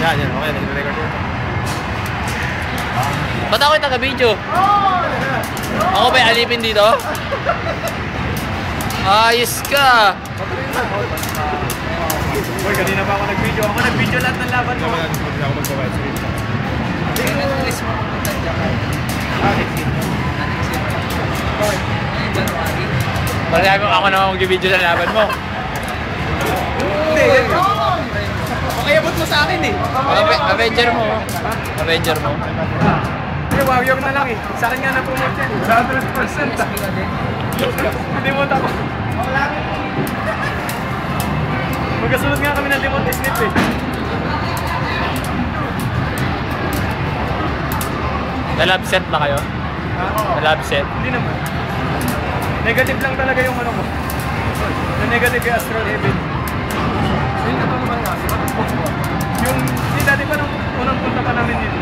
Yan, okay, nag-record yun. Ba't ako yung taga-video? Ako ba yung alipin dito? Ayos ka! Boy, kanina pa ako nag-video. Ako nag-video lahat ng laban mo. Hindi ako mag-provide sa video. Hindi na nag-list mo kung Japan. Marami ako naman mag-video sa laban mo. Hindi, pakayabot mo sa akin eh. Avenger mo. Avenger mo. Hindi, warrior na lang eh. Sa akin nga na-promote yan. 100%. Hindi mo tapos. Magkasunod nga kami ng Demon Snip eh. Na-love set na kayo? Na-love set? Hindi naman. Negative lang talaga yung ano mo. Na negative yung Astral Heaven. Yung ito naman nga, yung hindi dati pa nung unang punta pa namin dito.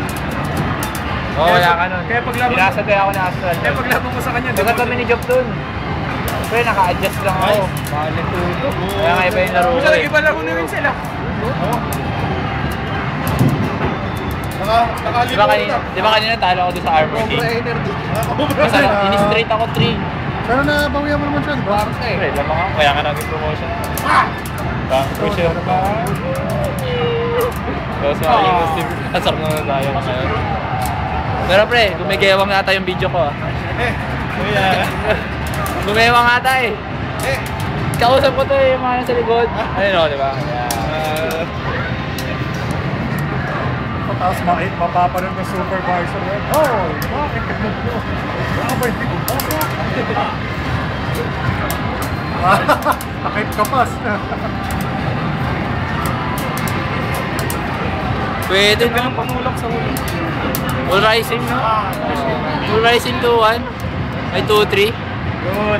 Oo, kaya ka nun. Kaya paglaban Pinasa tayo ako ng Astral. Kaya paglaban ko sa kanya, Dagat kami ni Job dun. Pero naka-adjust lang ako. Bakit tuto? Kaya nga iba yung laro ko Kasi eh. nag-iba laro na rin sila. Di ba kanina talo ako doon sa Arbor King? Basta in-straight ako 3. Pero nabawihan mo naman siya, di ba? Pre, lamang ako. Kaya nga naging promotion. Pusher pa. Tapos mga yung Steve. Ang sarap naman tayo ngayon. Pero pre, gumigewang nata yung video ko ah. Gumewang ata eh. Kausap ko to eh, yung mga nasa likod. Ayun o, di ba? Tapos mapaparoon ng supervisor. Oh, bakit? Bakit? Takip ka pas. Pwede Ito no? yung pamulak sa ulo. Full rising no? Full rising 2-1. Ay 2-3. Yun.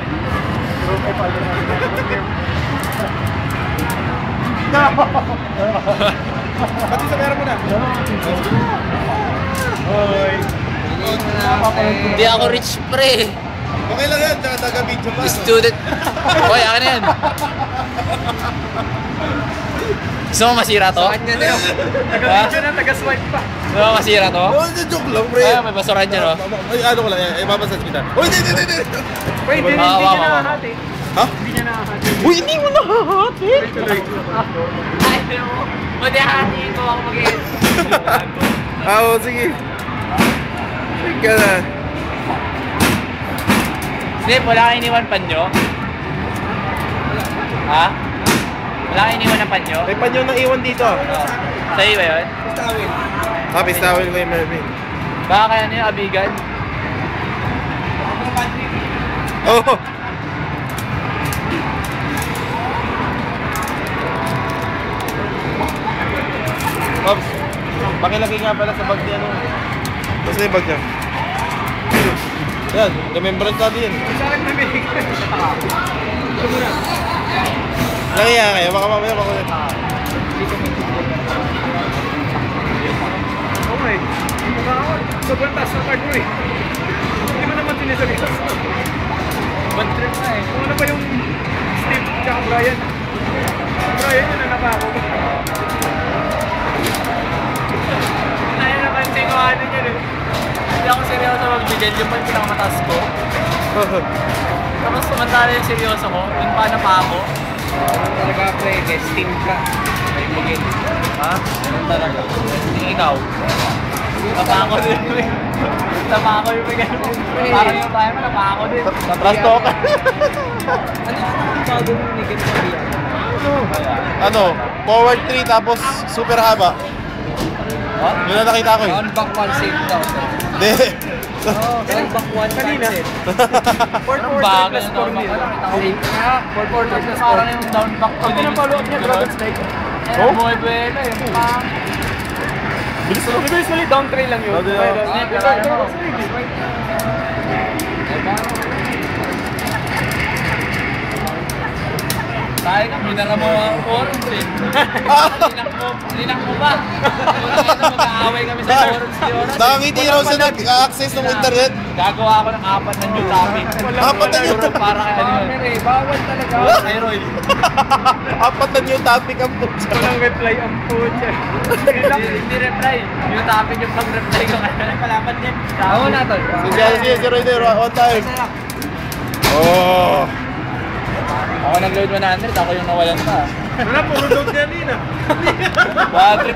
Pati sa pera mo na. Hoy. Hindi ako rich pre. Okay lang yan, taga-video pa. Student. Hoy, akin na yan. Gusto mo masira to? Taga-video na, taga-swipe pa. Gusto mo masira to? Oh, joke lang, pre. Ay, may basuran dyan oh. Ay, ano ko lang, ibabasas kita. Uy, hindi. Uy, hindi niya nakahati. Ha? Hindi niya nakahati. Uy, hindi mo nakahati! Tuloy. Ay, mo. Buti hati ko ako mag-i-end. Oo, sige. Sige na. Snip, wala kang iniwan panyo? Ha? Wala kang iniwan ng panyo? May panyo na iwan dito. Sa'yo ba yun? Pistawin ko yung Melvin. Baka kaya niyo abigan? Oo. Pops, pakilagay nga pala sa bag niya, ano. Tapos na yung bag niya. Yan, remembrance natin yan. Laki yan kayo, baka mamaya makulit. Okay. Sobrang taas ng card mo eh. Hindi mo naman tinisagas. Bad trip na eh. Kung ano ba yung Steve tsaka Brian? Brian yun ang napako. Ay, napansin ko ano yun eh. Hindi ako seryoso magbigay. Yung pa yung pinakamataas ko. Tapos sumantala yung seryoso ko. Yung paano pa ako. Talaga pre, guys, team ka. May bigin. Ha? Ganun talaga. Hindi ikaw. Napako din. Napako yung bigay mo. Parang yung tayo mo, napako din. Trash talk. Ano yung bago mo ni Kim Korea? Ano? Forward 3 tapos super haba. Ha? Yun na nakita ko eh. On back one save daw. Hindi. On back one Kanina. save. 4-4 Bago plus yung 4 down mil. back. 4-4 plus parang yung down back ko. Pag pinapalo-up niya, Dragon's Lake. Oh? Buhay-buhay eh. Bilis ulit, down tray lang yun. Down tray lang. Dragon's Lake. Sayang ka, minara mo ang forums eh. Linak mo ba? Unang ito, mag-aaway kami sa forums ni Oras. Nakangiti raw siya nag-access ng internet. Gagawa ako ng 4 na new topic. 4 na new topic. Para kay ano yun. Bawal talaga. Kay Roy. 4 na new topic ang putya. Walang reply ang putya. Hindi reply. New topic yung pag-reply ko. Kaya palapat niya. Ako na tol. Sige, Roy, one time. Oh. Ako nag-load 100, ako yung nawalan pa. Wala, puro load kanina. Bad trip